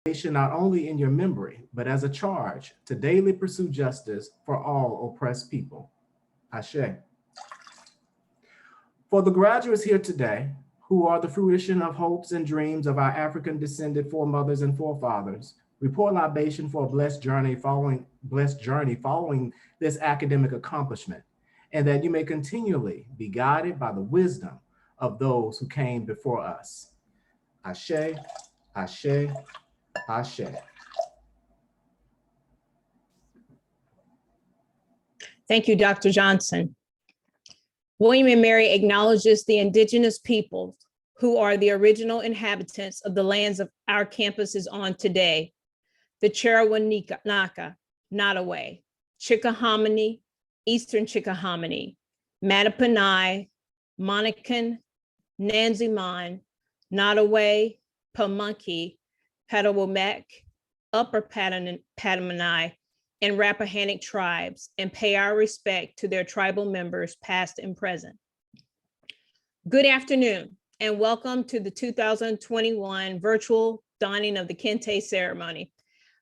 not only in your memory, but as a charge to daily pursue justice for all oppressed people. Ashe. For the graduates here today, who are the fruition of hopes and dreams of our African descended foremothers and forefathers, we pour libation for a blessed journey following this academic accomplishment, and that you may continually be guided by the wisdom of those who came before us. Ashe, Ashe, Ashe. Thank you, Dr. Johnson. William and Mary acknowledges the indigenous peoples who are the original inhabitants of the lands of our campuses on today. The Cherowanaka, Nottoway, Chickahominy, Eastern Chickahominy, Mattaponi, Monacan, Nansemond, Nottoway, Pamunkey, Patawomek, Upper Pataponi, and Rappahannock tribes, and pay our respect to their tribal members, past and present. Good afternoon, and welcome to the 2021 virtual donning of the Kente ceremony.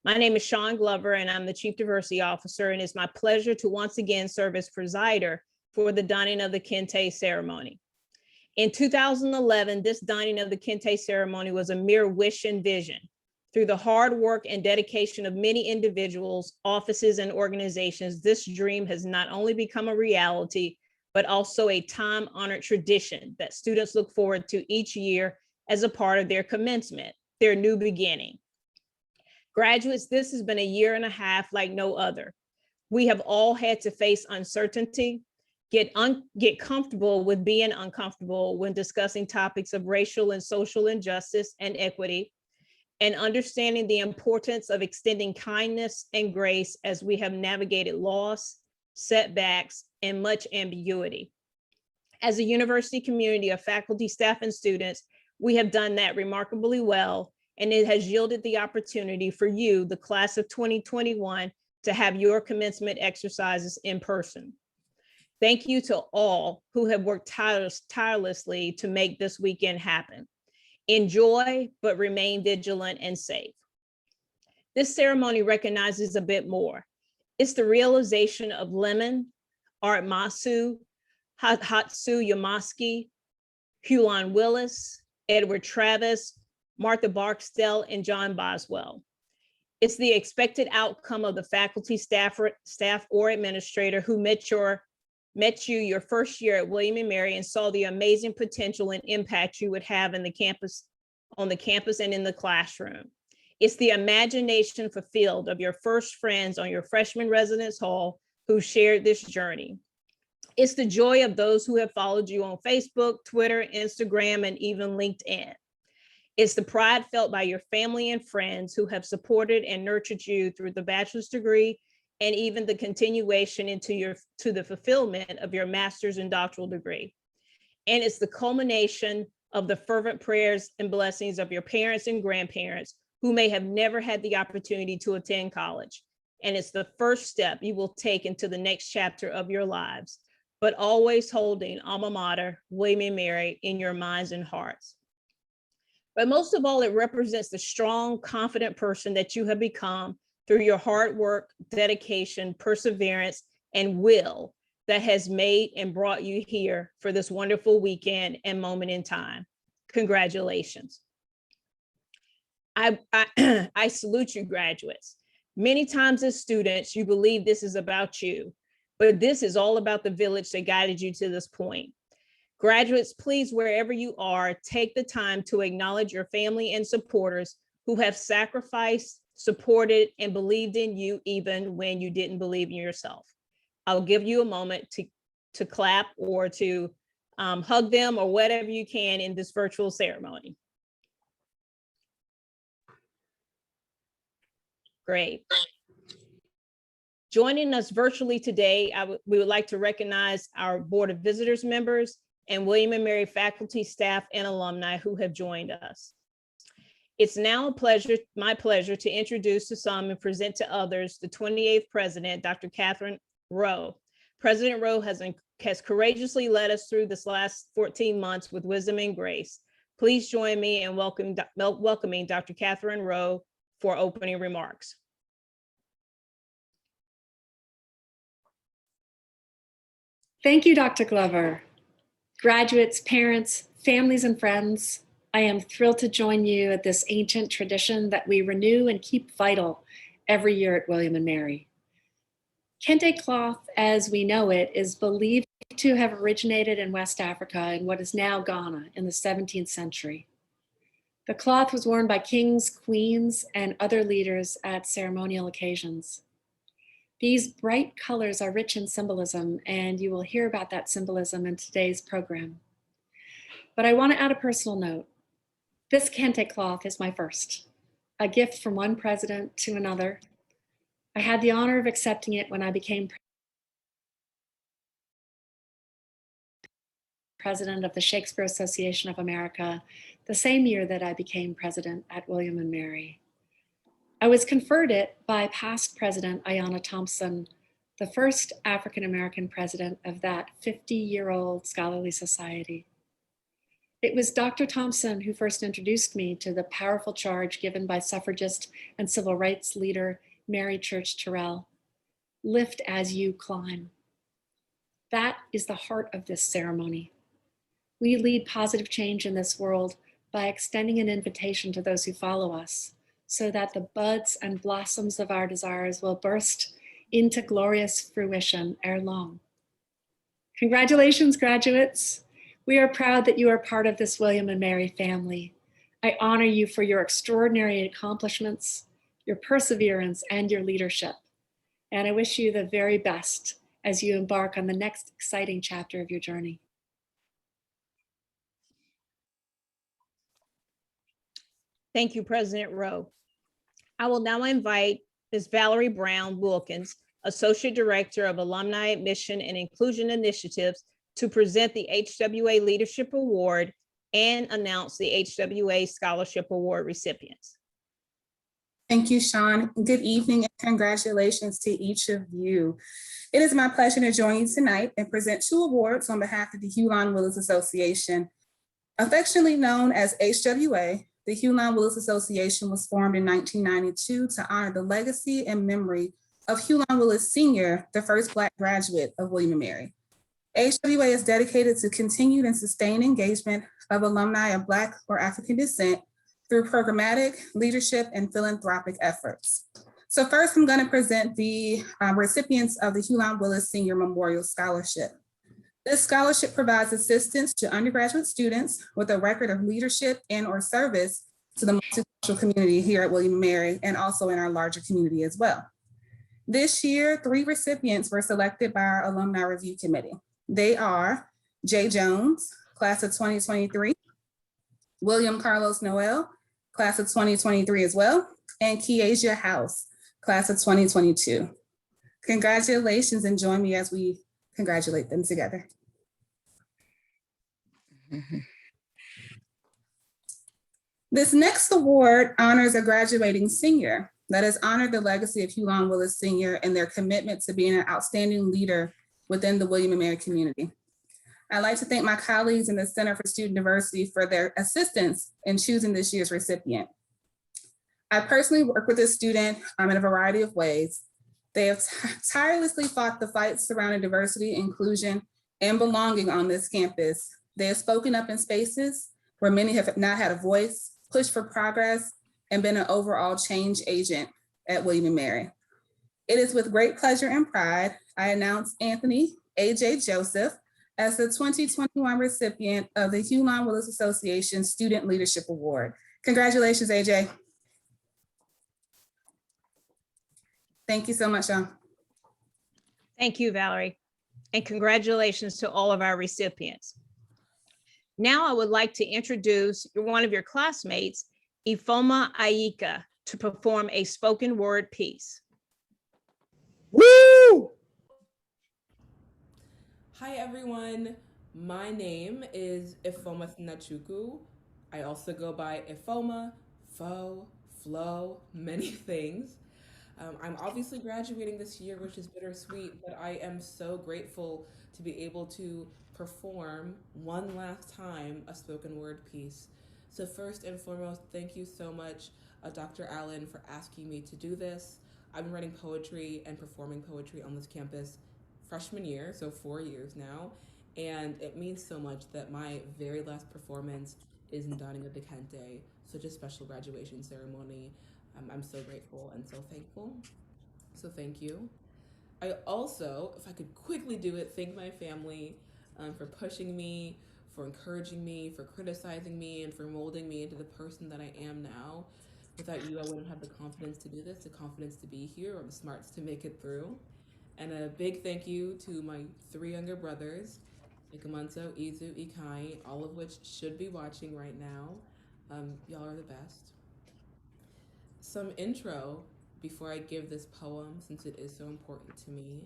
My name is Sean Glover, and I'm the Chief Diversity Officer, and it's my pleasure to once again serve as presider for the donning of the Kente ceremony. In 2011, this donning of the Kente ceremony was a mere wish and vision. Through the hard work and dedication of many individuals, offices, and organizations, this dream has not only become a reality, but also a time-honored tradition that students look forward to each year as a part of their commencement, their new beginning. Graduates, this has been a year and a half like no other. We have all had to face uncertainty, get comfortable with being uncomfortable when discussing topics of racial and social injustice and equity, and understanding the importance of extending kindness and grace as we have navigated loss, setbacks, and much ambiguity. As a university community of faculty, staff, and students, we have done that remarkably well, and it has yielded the opportunity for you, the class of 2021, to have your commencement exercises in person. Thank you to all who have worked tirelessly to make this weekend happen. Enjoy, but remain vigilant and safe. This ceremony recognizes a bit more. It's the realization of Lemon, Art Masu, Hatsu Yamaski, Hulan Willis, Edward Travis, Martha Barksdale, and John Boswell. It's the expected outcome of the faculty, staff, or administrator who met you your first year at William & Mary and saw the amazing potential and impact you would have on the campus and in the classroom. It's the imagination fulfilled of your first friends on your freshman residence hall who shared this journey. It's the joy of those who have followed you on Facebook, Twitter, Instagram, and even LinkedIn. It's the pride felt by your family and friends who have supported and nurtured you through the bachelor's degree and even the continuation to the fulfillment of your master's and doctoral degree. And it's the culmination of the fervent prayers and blessings of your parents and grandparents who may have never had the opportunity to attend college. And it's the first step you will take into the next chapter of your lives, but always holding alma mater, William & Mary, in your minds and hearts. But most of all, it represents the strong, confident person that you have become through your hard work, dedication, perseverance, and will that has made and brought you here for this wonderful weekend and moment in time. Congratulations. I salute you, graduates. Many times as students, you believe this is about you, but this is all about the village that guided you to this point. Graduates, please, wherever you are, take the time to acknowledge your family and supporters who have sacrificed, supported, and believed in you even when you didn't believe in yourself. I'll give you a moment to clap or to hug them or whatever you can in this virtual ceremony. Great. Joining us virtually today, we would like to recognize our Board of Visitors members and William & Mary faculty, staff, and alumni who have joined us. It's now my pleasure to introduce to some and present to others the 28th President, Dr. Catherine Rowe. President Rowe has courageously led us through this last 14 months with wisdom and grace. Please join me in welcoming Dr. Catherine Rowe for opening remarks. Thank you, Dr. Glover. Graduates, parents, families, and friends, I am thrilled to join you at this ancient tradition that we renew and keep vital every year at William and Mary. Kente cloth, as we know it, is believed to have originated in West Africa in what is now Ghana in the 17th century. The cloth was worn by kings, queens, and other leaders at ceremonial occasions. These bright colors are rich in symbolism, and you will hear about that symbolism in today's program. But I want to add a personal note. This Kente cloth is my first, a gift from one president to another. I had the honor of accepting it when I became president of the Shakespeare Association of America, the same year that I became president at William and Mary. I was conferred it by past President Ayanna Thompson, the first African-American president of that 50-year-old scholarly society. It was Dr. Thompson who first introduced me to the powerful charge given by suffragist and civil rights leader Mary Church Terrell, "Lift as you climb." That is the heart of this ceremony. We lead positive change in this world by extending an invitation to those who follow us, so that the buds and blossoms of our desires will burst into glorious fruition ere long. Congratulations, graduates. We are proud that you are part of this William and Mary family. I honor you for your extraordinary accomplishments, your perseverance, and your leadership. And I wish you the very best as you embark on the next exciting chapter of your journey. Thank you, President Rowe. I will now invite Ms. Valerie Brown Wilkins, Associate Director of Alumni Admission and Inclusion Initiatives, to present the HWA Leadership Award and announce the HWA Scholarship Award recipients. Thank you, Sean. Good evening and congratulations to each of you. It is my pleasure to join you tonight and present 2 awards on behalf of the Hulan Willis Association. Affectionately known as HWA, the Hulan Willis Association was formed in 1992 to honor the legacy and memory of Hulan Willis Sr., the first Black graduate of William and Mary. HWA is dedicated to continued and sustained engagement of alumni of Black or African descent through programmatic, leadership, and philanthropic efforts. So first, I'm going to present the recipients of the Hulan Willis Senior Memorial Scholarship. This scholarship provides assistance to undergraduate students with a record of leadership and or service to the multicultural community here at William & Mary and also in our larger community as well. This year, 3 recipients were selected by our Alumni Review Committee. They are Jay Jones, class of 2023, William Carlos Noel, class of 2023 as well, and Kiasia House, class of 2022. Congratulations, and join me as we congratulate them together. This next award honors a graduating senior that has honored the legacy of Hulan Willis Sr. and their commitment to being an outstanding leader within the William & Mary community. I'd like to thank my colleagues in the Center for Student Diversity for their assistance in choosing this year's recipient. I personally work with this student in a variety of ways. They have tirelessly fought the fights surrounding diversity, inclusion, and belonging on this campus. They have spoken up in spaces where many have not had a voice, pushed for progress, and been an overall change agent at William & Mary. It is with great pleasure and pride I announce Anthony A.J. Joseph as the 2021 recipient of the Hulan Willis Association Student Leadership Award. Congratulations, AJ. Thank you so much, Sean. Thank you, Valerie, and congratulations to all of our recipients. Now I would like to introduce one of your classmates, Ifoma Aika, to perform a spoken word piece. Woo! Hi, everyone. My name is Ifoma Nachuku. I also go by Ifoma, Fo, Flo, many things. I'm obviously graduating this year, which is bittersweet, but I am so grateful to be able to perform one last time a spoken word piece. So first and foremost, thank you so much Dr. Allen, for asking me to do this. I've been writing poetry and performing poetry on this campus freshman year, so 4 years now. And it means so much that my very last performance is in Dawning of the Kente, such a special graduation ceremony. I'm so grateful and so thankful. So thank you. I also, if I could quickly do it, thank my family for pushing me, for encouraging me, for criticizing me, and for molding me into the person that I am now. Without you, I wouldn't have the confidence to do this, the confidence to be here, or the smarts to make it through. And a big thank you to my 3 younger brothers, Ikamanso, Izu, Ikai, all of which should be watching right now. Y'all are the best. Some intro before I give this poem, since it is so important to me.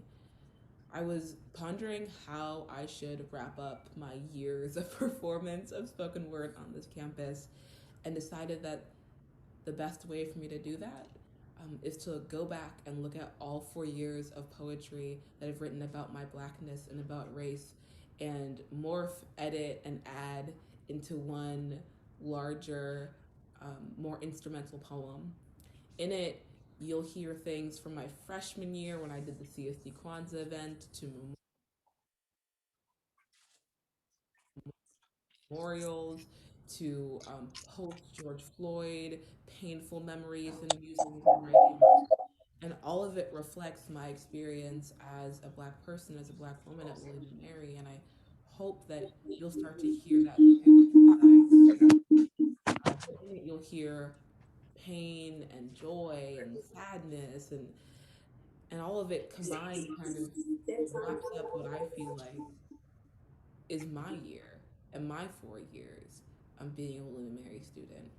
I was pondering how I should wrap up my years of performance of spoken word on this campus and decided that the best way for me to do that is to go back and look at all 4 years of poetry that I've written about my Blackness and about race and morph, edit, and add into one larger, more instrumental poem. In it, you'll hear things from my freshman year when I did the CSD Kwanzaa event to memorials to post George Floyd, painful memories and musings and writing. And all of it reflects my experience as a Black person, as a Black woman at William and Mary. And I hope that you'll start to hear that too as I write. In it, you'll hear pain and joy and sadness and all of it combined kind of wraps up what I feel like is my year and my 4 years being a William and Mary student.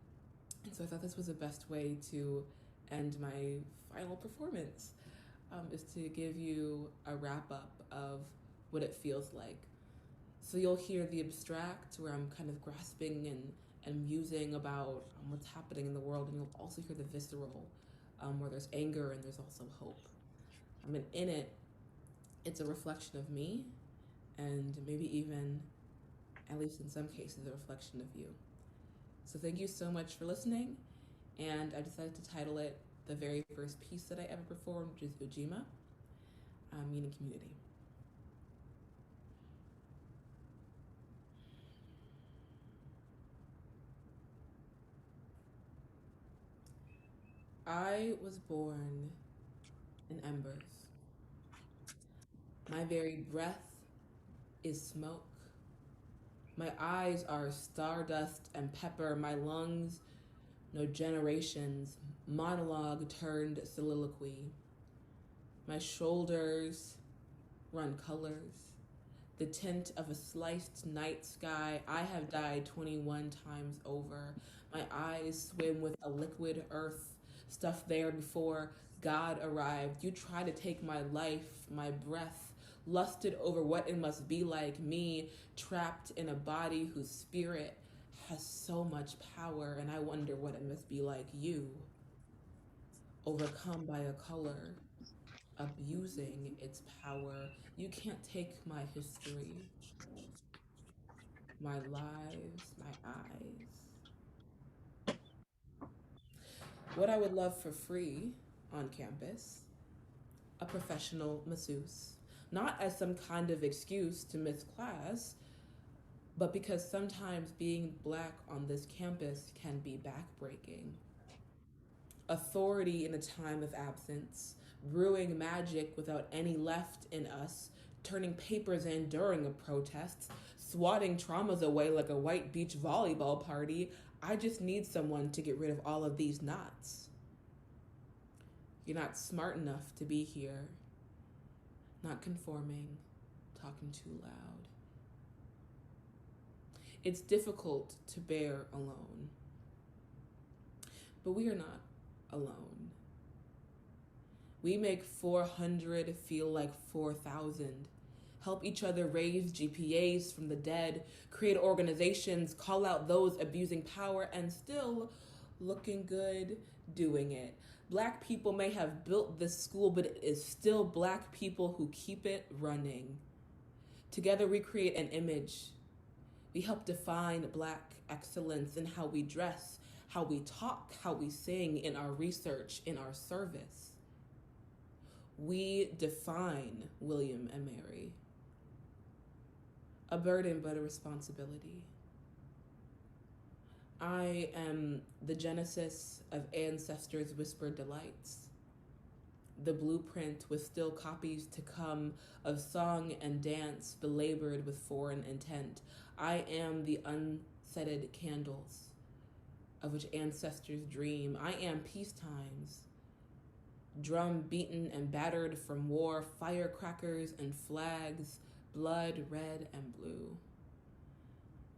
And so I thought this was the best way to end my final performance, is to give you a wrap up of what it feels like. So you'll hear the abstract where I'm kind of grasping and musing about what's happening in the world, and you'll also hear the visceral where there's anger and there's also hope. And in it, it's a reflection of me and maybe even, at least in some cases, a reflection of you. So thank you so much for listening. And I decided to title it the very first piece that I ever performed, which is Ujima, meaning community. I was born in embers. My very breath is smoke. My eyes are stardust and pepper. My lungs, no generations, monologue turned soliloquy. My shoulders run colors, the tint of a sliced night sky. I have died 21 times over. My eyes swim with a liquid earth, stuffed there before God arrived. You try to take my life, my breath, lusted over what it must be like me, trapped in a body whose spirit has so much power, and I wonder what it must be like you, overcome by a color, abusing its power. You can't take my history, my lives, my eyes. What I would love for free on campus, a professional masseuse. Not as some kind of excuse to miss class, but because sometimes being Black on this campus can be backbreaking. Authority in a time of absence, brewing magic without any left in us, turning papers in during a protest, swatting traumas away like a white beach volleyball party. I just need someone to get rid of all of these knots. You're not smart enough to be here, not conforming, talking too loud. It's difficult to bear alone, but we are not alone. We make 400 feel like 4,000. Help each other raise GPAs from the dead, create organizations, call out those abusing power, and still looking good doing it. Black people may have built this school, but it is still Black people who keep it running. Together we create an image. We help define Black excellence in how we dress, how we talk, how we sing, in our research, in our service. We define William and Mary. A burden, but a responsibility. I am the genesis of ancestors' whispered delights, the blueprint with still copies to come of song and dance belabored with foreign intent. I am the unsetted candles of which ancestors dream. I am peacetimes, drum beaten and battered from war, firecrackers and flags, blood red and blue.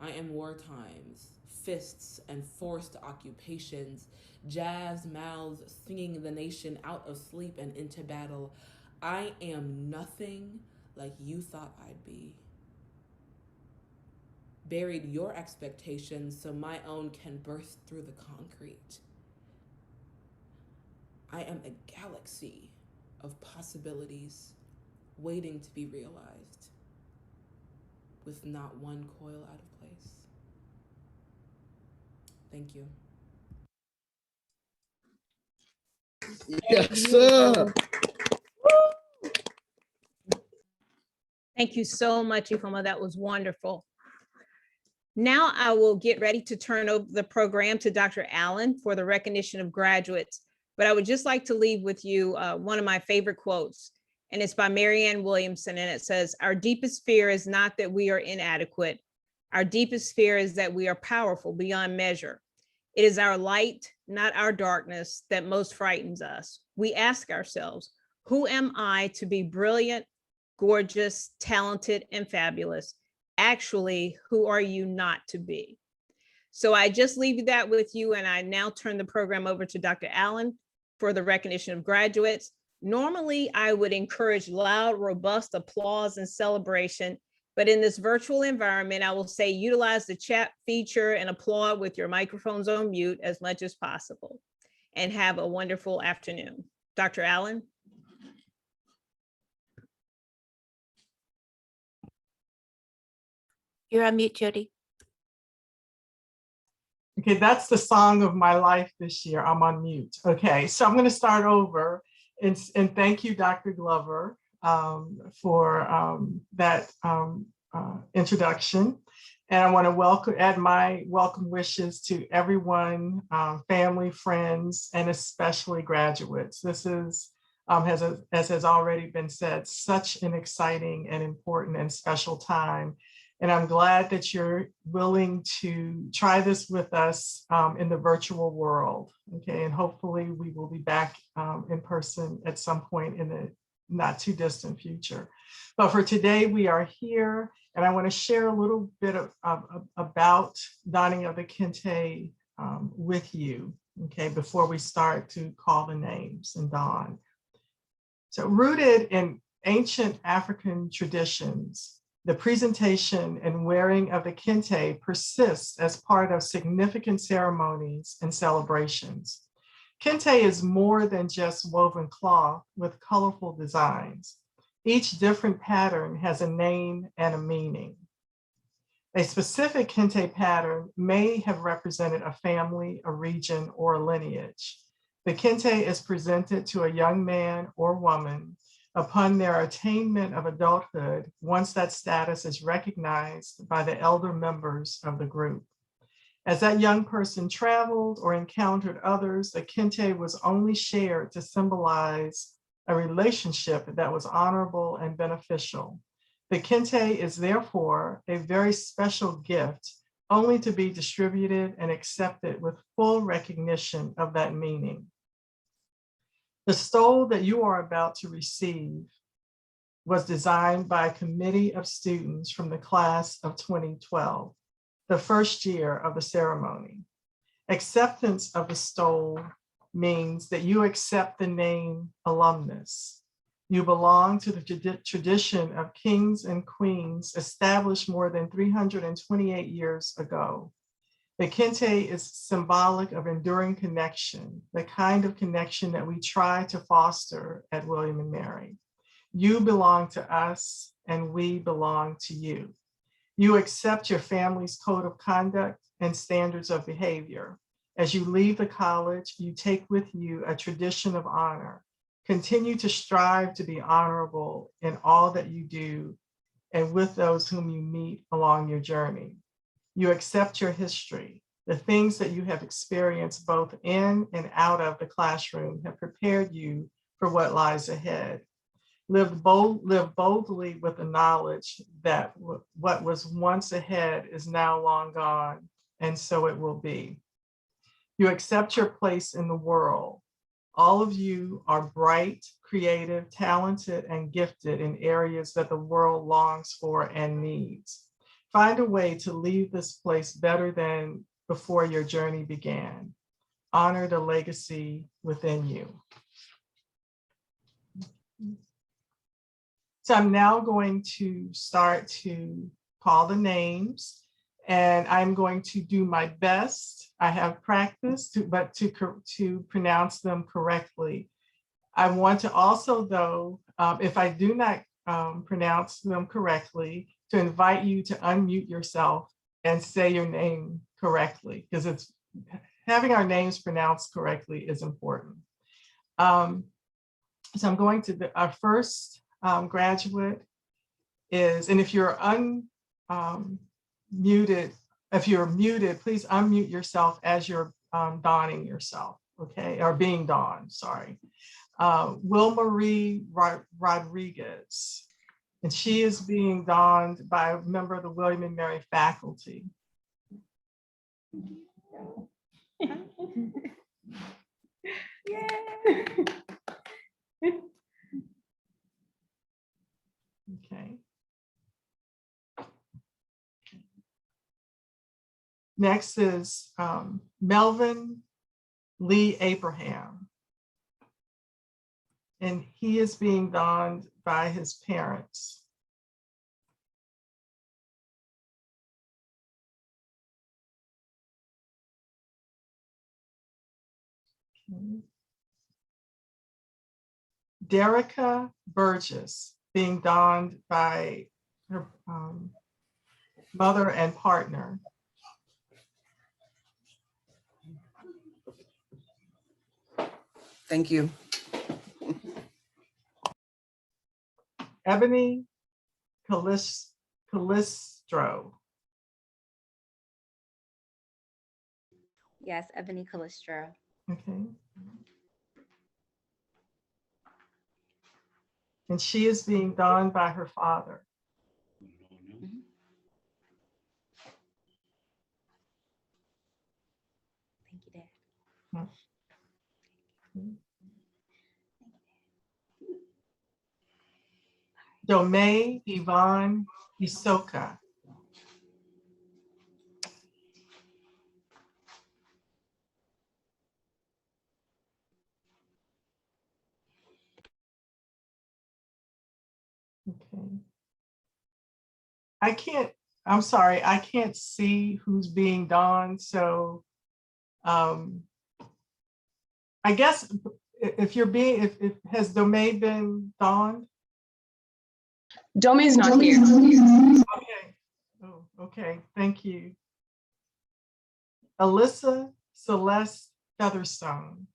I am war times, fists and forced occupations, jazz mouths singing the nation out of sleep and into battle. I am nothing like you thought I'd be. Buried your expectations so my own can burst through the concrete. I am a galaxy of possibilities waiting to be realized, with not one coil out of place. Thank you. Yes, sir. Thank you so much, Ifoma. That was wonderful. Now I will get ready to turn over the program to Dr. Allen for the recognition of graduates. But I would just like to leave with you one of my favorite quotes, and it's by Marianne Williamson, and it says, "Our deepest fear is not that we are inadequate. Our deepest fear is that we are powerful beyond measure. It is our light, not our darkness, that most frightens us. We ask ourselves, who am I to be brilliant, gorgeous, talented, and fabulous? Actually, who are you not to be?" So I just leave that with you, and I now turn the program over to Dr. Allen for the recognition of graduates. Normally, I would encourage loud, robust applause and celebration, but in this virtual environment, I will say utilize the chat feature and applaud with your microphones on mute as much as possible. And have a wonderful afternoon. Dr. Allen. You're on mute, Jody. Okay, that's the song of my life this year. I'm on mute. Okay, so I'm going to start over. And thank you, Dr. Glover, for that introduction. And I want to add my welcome wishes to everyone, family, friends, and especially graduates. This is, as has already been said, such an exciting and important and special time. And I'm glad that you're willing to try this with us in the virtual world. Okay, and hopefully we will be back in person at some point in the not too distant future. But for today, we are here, and I want to share a little bit about donning of the Kente with you, okay, before we start to call the names and don. So rooted in ancient African traditions, the presentation and wearing of the Kente persists as part of significant ceremonies and celebrations. Kente is more than just woven cloth with colorful designs. Each different pattern has a name and a meaning. A specific Kente pattern may have represented a family, a region, or a lineage. The Kente is presented to a young man or woman upon their attainment of adulthood, once that status is recognized by the elder members of the group. As that young person traveled or encountered others, the Kente was only shared to symbolize a relationship that was honorable and beneficial. The Kente is therefore a very special gift, only to be distributed and accepted with full recognition of that meaning. The stole that you are about to receive was designed by a committee of students from the class of 2012, the first year of the ceremony. Acceptance of the stole means that you accept the name alumnus. You belong to the tradition of kings and queens established more than 328 years ago. The Kente is symbolic of enduring connection, the kind of connection that we try to foster at William and Mary. You belong to us and we belong to you. You accept your family's code of conduct and standards of behavior, As you leave the college, you take with you a tradition of honor. Continue to strive to be honorable in all that you do and with those whom you meet along your journey. You accept your history. The things that you have experienced both in and out of the classroom have prepared you for what lies ahead. Live boldly with the knowledge that what was once ahead is now long gone, and so it will be. You accept your place in the world. All of you are bright, creative, talented, and gifted in areas that the world longs for and needs. Find a way to leave this place better than before your journey began. Honor the legacy within you. So I'm now going to start to call the names, and I'm going to do my best. I have practiced, but to pronounce them correctly. I want to also, though, if I do not pronounce them correctly, to invite you to unmute yourself and say your name correctly, because it's having our names pronounced correctly is important. So I'm going to, our first graduate is, and if you're muted, please unmute yourself as you're donning yourself, okay, or being donned, sorry. Will Marie Rodriguez, and she is being donned by a member of the William and Mary faculty. Okay. Next is Melvin Lee Abraham. And he is being donned by his parents. Okay. Derica Burgess being donned by her mother and partner. Thank you. Ebony Calistro. Yes, Ebony Calistro. Okay. And she is being donned by her father. Mhm. Thank you, Dad. Domay Yvonne Isoka. Okay. I'm sorry, I can't see who's being donned, so I guess if has Domay been donned? Domi's not here. Okay. Oh, okay, thank you. Alyssa Celeste Featherstone.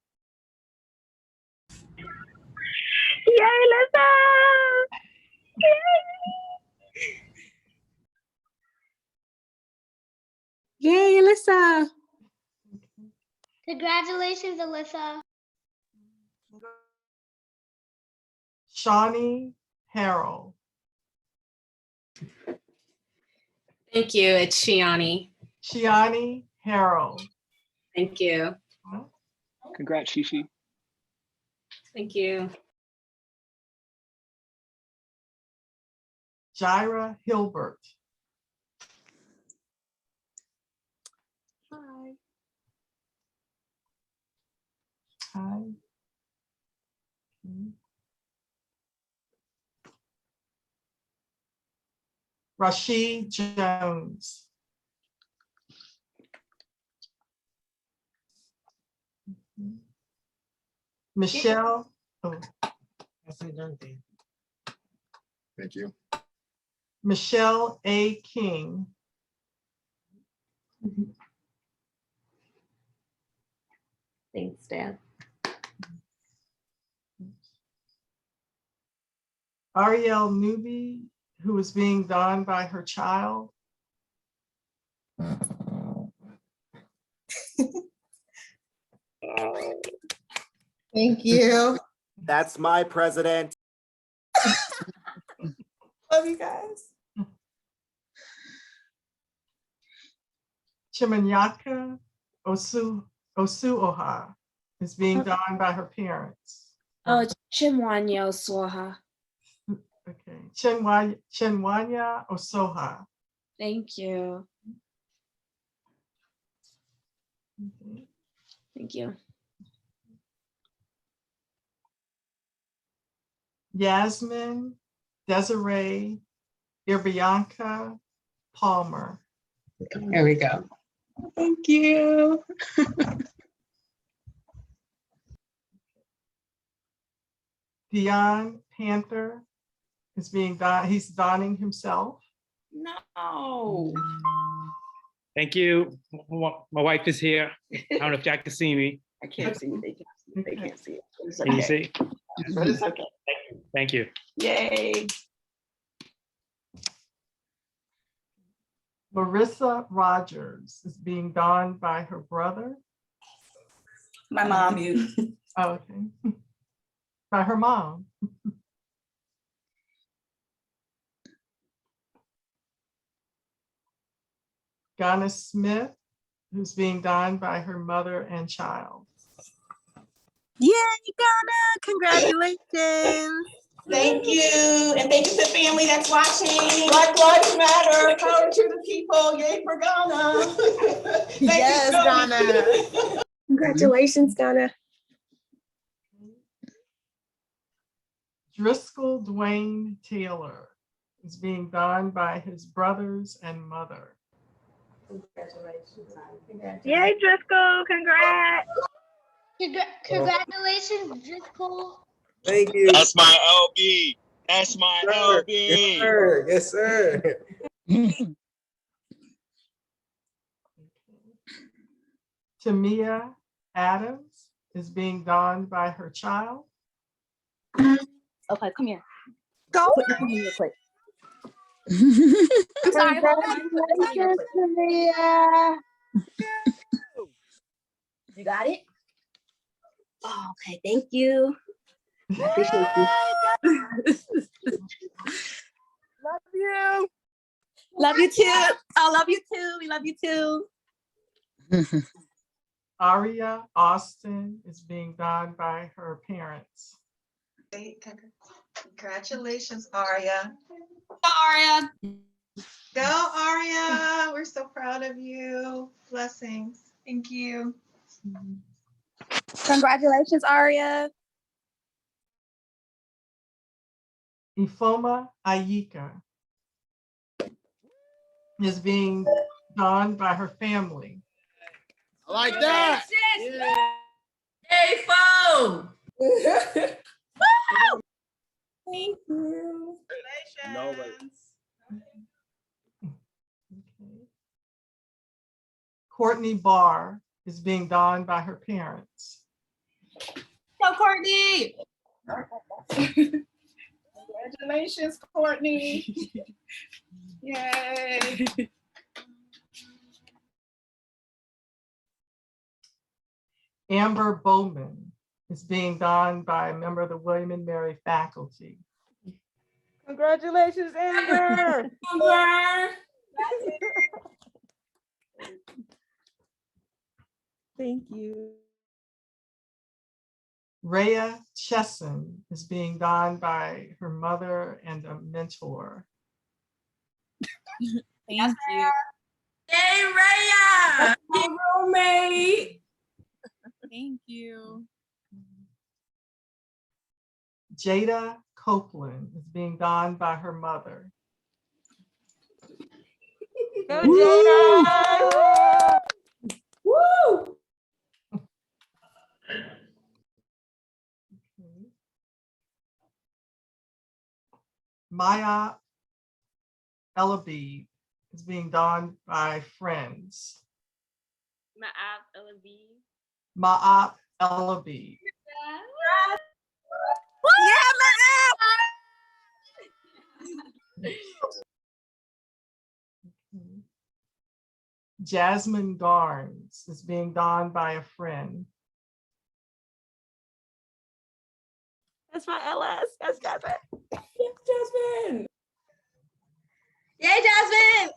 Yay, Lisa! Yay, Alyssa. Congratulations, Alyssa. Shawnee Harrell. Thank you. It's Shiani. Shiani Harrell. Thank you. Congrats, Shishi. Thank you. Jaira Hilbert. Hi. Hi. Okay. Rashid Jones. Michelle. Oh. Thank you. Michelle A. King. Thanks, Dad. Ariel Newby, who is being done by her child. Thank you. That's my president. Love you guys. Chimanyaka Osuoha is being done by her parents. Oh, Chimwanya Soha. Okay, Chinwanya Osoha. Thank you. Okay. Thank you. Yasmin Desiree Irbianca Palmer. There we go. Thank you. Dion Panther is being done. He's donning himself. No. Thank you. My wife is here. I don't know if Jack can see me. I can't see it. They can't see it. They can't see it. It's Can you okay. see? But it's okay. Thank you. Yay. Larissa Rogers is being donned by her brother. My mom. Oh, okay. By her mom. Ghana Smith, who's being donned by her mother and child. Yay, Ghana! Congratulations. Thank you. And thank you to the family that's watching. Black Lives Matter. Power to the people. Yay for Ghana. Thank Yes, you, Ghana. Congratulations, Donna. Driscoll Dwayne Taylor is being donned by his brothers and mother. Yay, Driscoll, congrats. Congratulations, Driscoll. Thank you. That's my LB. That's my Sir. LB. Yes, sir. Yes, sir. Tamia Adams is being donned by her child. Okay, come here. Go. Put your phone in real quick. I'm sorry. Hold on. Congratulations, Maria. You got it? Oh, okay, thank you. I appreciate you. Love you. Love you too. I love you too. We love you too. Aria Austin is being donned by her parents. Congratulations, Aria. Aria. Go, Aria. We're so proud of you. Blessings. Thank you. Congratulations, Aria. Ifoma Ayika is being donned by her family. I like that. Hey, phone. Thank you. Congratulations. Okay. Courtney Barr is being donned by her parents. Go, Courtney. Congratulations, Courtney. Yay. Amber Bowman is being donned by a member of the William and Mary faculty. Congratulations, Amber. Amber. Thank you. Rhea Chesson is being donned by her mother and a mentor. Thank you. Hey, Raya. Hey, roommate. Thank you. Jada Copeland is being donned by her mother. Go, Jada. Woo. Okay. Maya Ellaby is being donned by friends. Ma'ab Elabi. Ma'ap Ellaby. Jasmine Garnes is being donned by a friend. That's my LS. That's Jasmine. Jasmine. Yay, Jasmine.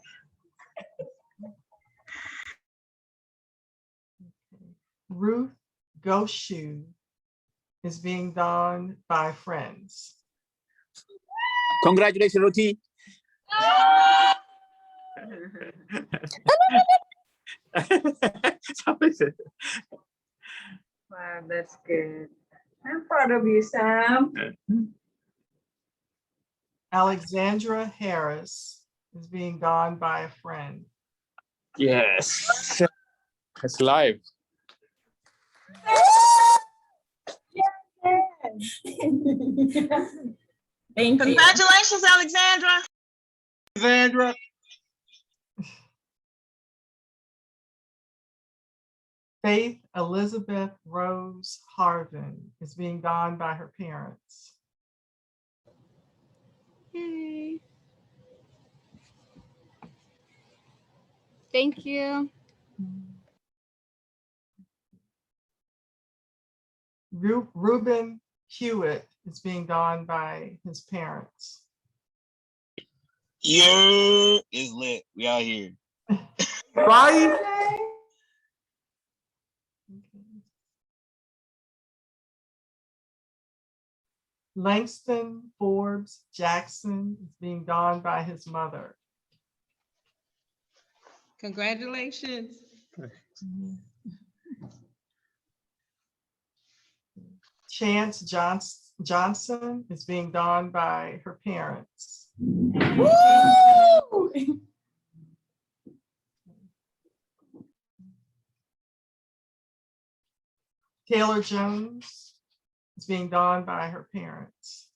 Ruth Goshu is being donned by friends. Congratulations, Ruthie. Wow, that's good. I'm proud of you, Sam. Alexandra Harris is being donned by a friend. Yes. It's live. Thank you. Congratulations, Alexandra. Alexandra. Faith Elizabeth Rose Harvin is being donned by her parents. Yay. Thank you. Reuben Hewitt is being donned by his parents. Yeah, it's lit. We out here. Right? Langston Forbes Jackson is being donned by his mother. Congratulations. Chance Johnson is being donned by her parents. Woo! Taylor Jones is being donned by her parents.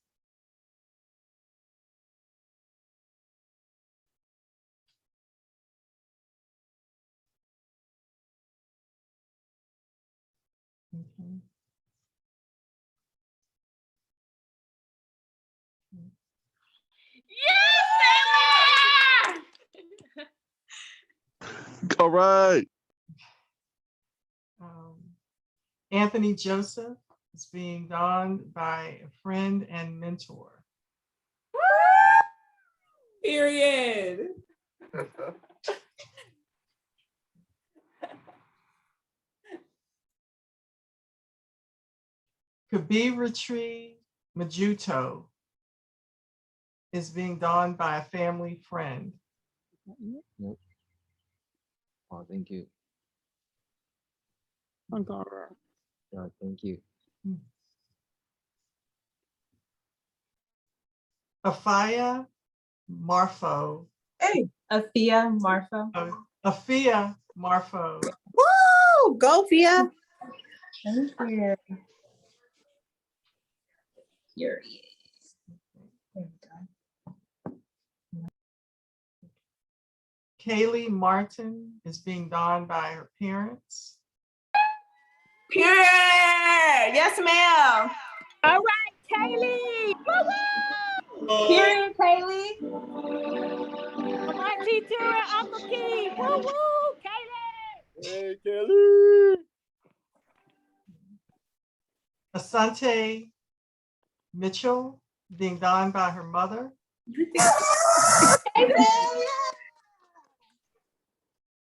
Okay. All right. Anthony Joseph is being donned by a friend and mentor. Period. Kabiratri Majuto is being donned by a family friend. Nope. Oh, thank you. Yeah, thank you. Afia Marfo. Hey, Afia Marfa. Afia Marfo. Woo! Go, Fia. Thank you. Kaylee Martin is being donned by her parents. Pure. Yes, ma'am. All right, Kaylee. Woo-woo! Period, Kaylee. My teacher and Uncle Key. Woo-woo, Kaylee. Hey, Kelly. Asante Mitchell being donned by her mother.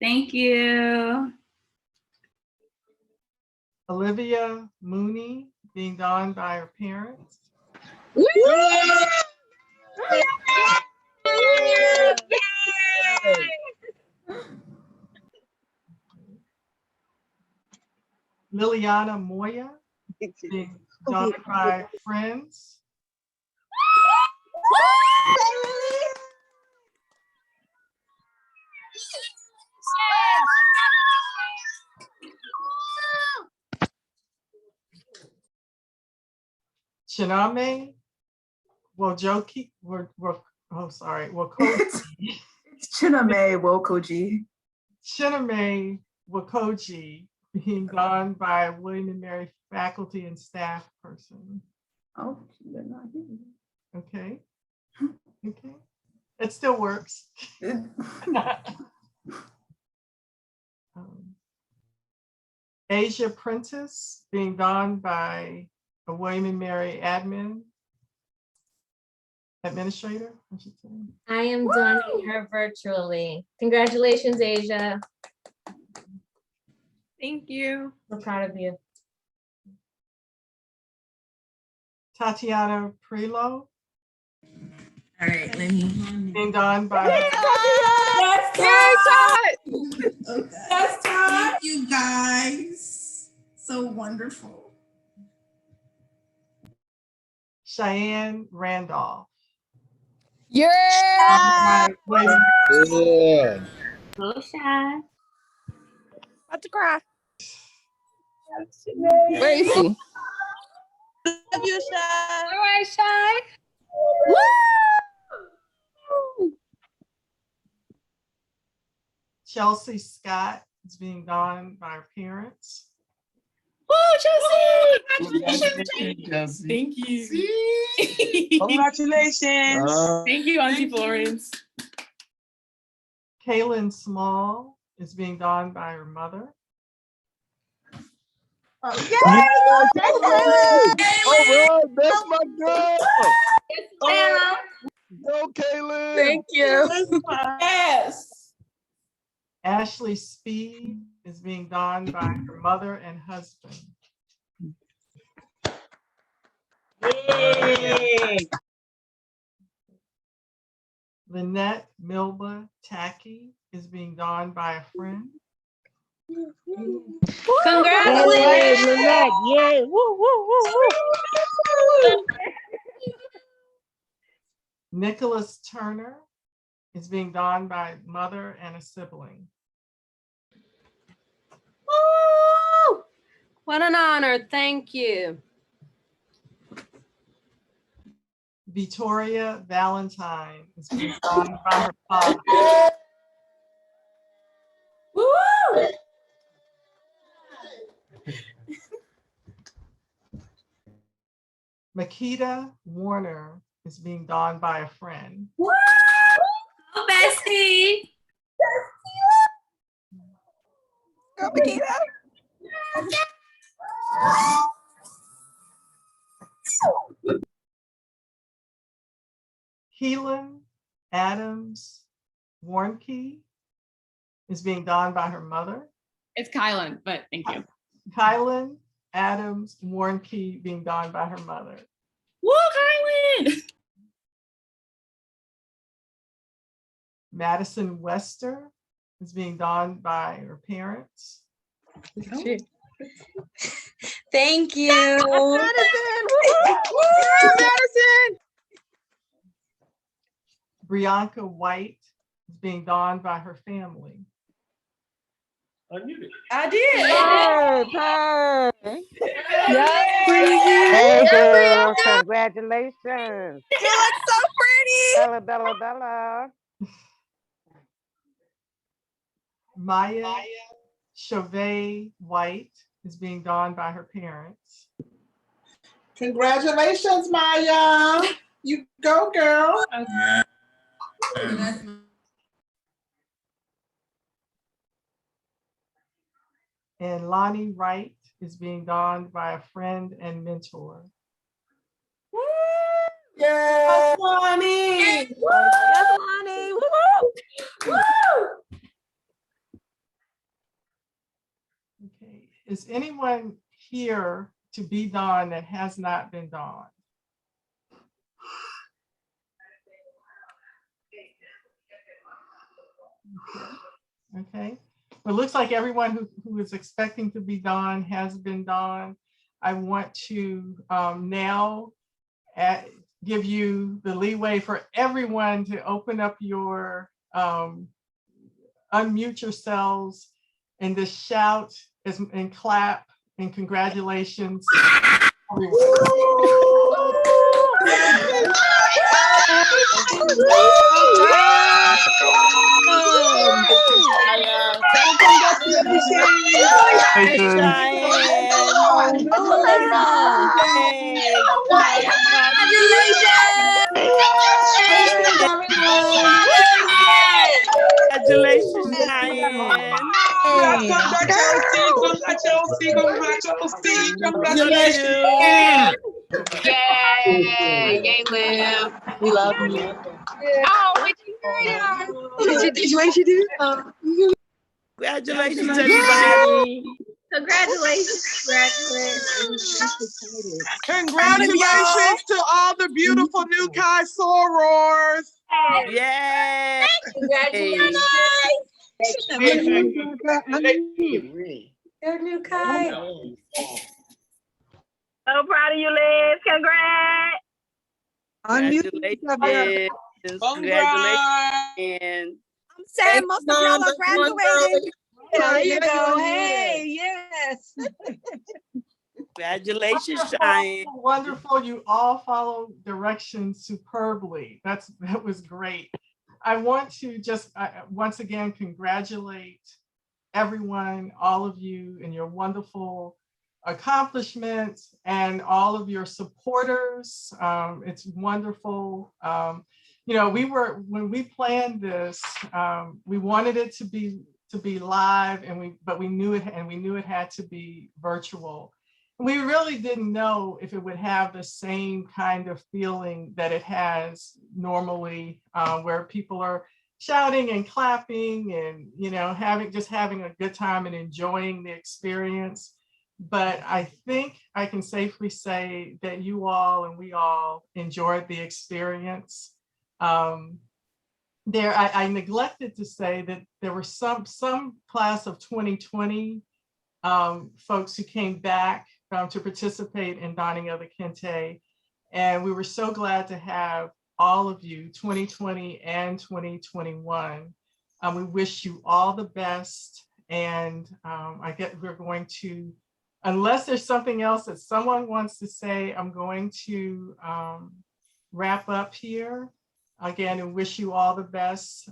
Thank you. Olivia Mooney being donned by her parents. Liliana Moya being donned by friends. Shiname Wokoji. It's Chiname Wokoji. Shiname Wakoji being donned by William and Mary faculty and staff person. Oh, they're not here. Okay. Okay. It still works. Asia Prentice being donned by a William and Mary administrator, I should say. I am donning her virtually. Congratulations, Asia. Thank you. We're proud of you. Tatiana Prelo All right, let me. being donned by That's Todd. That's Todd. You guys, so wonderful. Cheyenne Randolph. Yeah. Yeah. Go Shy. About to cry. Where is he? Love you, Shy. All right, Shy. Woo! Chelsea Scott is being donned by her parents. Woo, Congratulations. Thank you. Congratulations. Thank you, Auntie Florence. Kaylin Small is being donned by her mother. All right, that's my girl. Go, Kaylin. Thank you. Yes. Ashley Speed is being donned by her mother and husband. Yay. Lynette Milba Tacky is being donned by a friend. Congratulations. Lynette. Yeah. Woo, woo, woo, woo. Nicholas Turner is being donned by mother and a sibling. Woo! What an honor. Thank you. Victoria Valentine is being donned by her father. Woo! Makita Warner is being donned by a friend. Woo! Oh, bestie. Go, Makita. Keelan Adams Warnke is being donned by her mother. It's Kylan, but thank you. Kylan Adams Warnke being donned by her mother. Woo, Kylan! Madison Wester is being donned by her parents. Thank you. Madison. Woo! Madison. Brianka White is being donned by her family. I did. Hey, hey. Hey girl, congratulations. You look so pretty. Bella, Bella, Bella. Maya Chauvet White is being donned by her parents. Congratulations, Maya. You go, girl. And Lonnie Wright is being donned by a friend and mentor. Woo! Yes, Lonnie. Yes, Lonnie. Woo, woo. Woo! Okay, is anyone here to be donned that has not been donned? Okay, well, it looks like everyone who is expecting to be donned has been donned. I want to now give you the leeway for everyone to open up your, unmute yourselves and just shout and clap and congratulations. Congratulations. Congratulations, Cheyenne. Congratulations. Yay. Yay, Liv. We love you. Oh, what you do? Did you what you do? Congratulations, everybody. Congratulations. Congratulations to all the beautiful new Chi sorors. Yay. Congratulations. Go new Kai. So proud of you, Liz. Congrats. Congratulations. Congratulations. I'm sad most of y'all are graduating. There you go. Hey, yes. Congratulations, Cheyenne. Wonderful. You all follow directions superbly. That was great. I want to just once again congratulate everyone, all of you, and your wonderful accomplishments and all of your supporters. It's wonderful. You know, when we planned this, we wanted it to be live, but we knew it had to be virtual. We really didn't know if it would have the same kind of feeling that it has normally, where people are shouting and clapping and, you know, having a good time and enjoying the experience. But I think I can safely say that you all and we all enjoyed the experience. I neglected to say that there were some class of 2020 folks who came back to participate in Donning of the Kente. And we were so glad to have all of you, 2020 and 2021. We wish you all the best. And I guess we're going to, unless there's something else that someone wants to say, I'm going to wrap up here again and wish you all the best.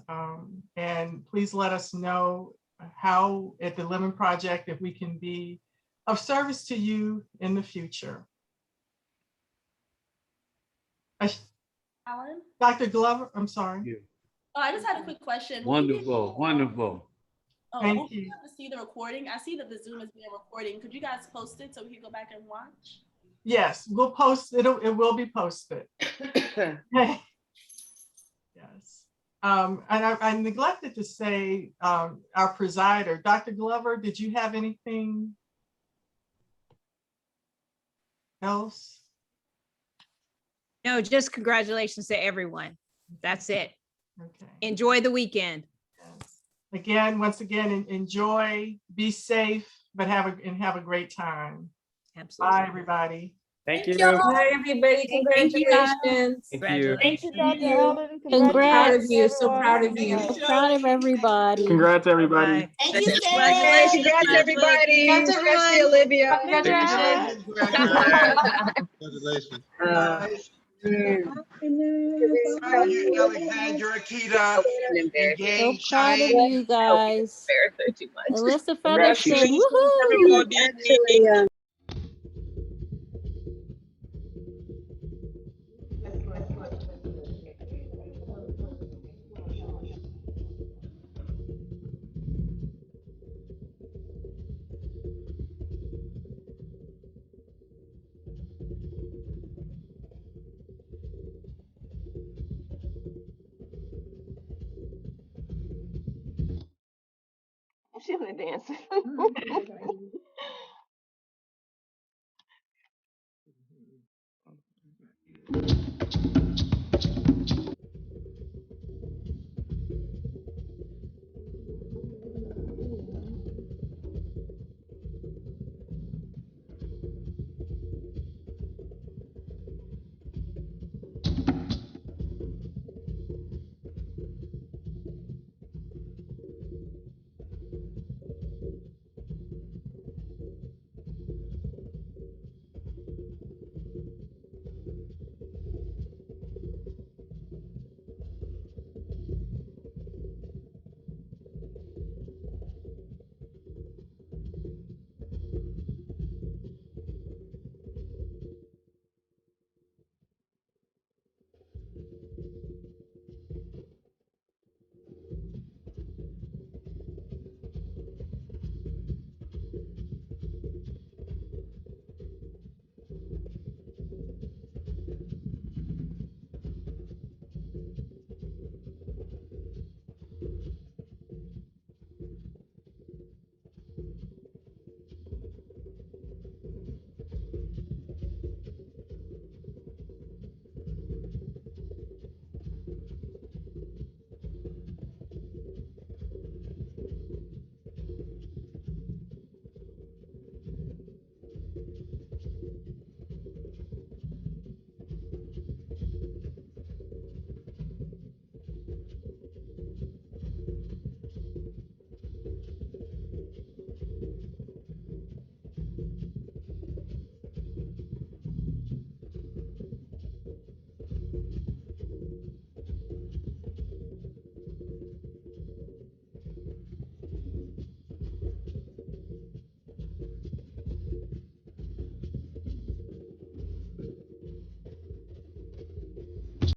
And please let us know how at the Living Project, if we can be of service to you in the future. Alan? Dr. Glover, I'm sorry. Oh, I just had a quick question. Wonderful, wonderful. Thank you. To see the recording. I see that the Zoom is being recorded. Could you guys post it so we can go back and watch? Yes, we'll post it. It will be posted. Yes. And I neglected to say our presider, Dr. Glover, did you have anything else? No, just congratulations to everyone. That's it. Okay. Enjoy the weekend. Again, once again, enjoy, be safe, but have a great time. Absolutely. Bye, everybody. Thank you. Hi, everybody. Congratulations. Thank you. Thank you, Dr. Allen. Proud of you. So everyone. proud of you. So Proud of everybody. Congrats, everybody. Thank you, Sarah. Congratulations. Congrats, everybody. Congrats, everyone. Olivia. Congratulations. Alexandra, Akita, So proud of you guys. Alyssa Featherston. Woohoo! She only dancing.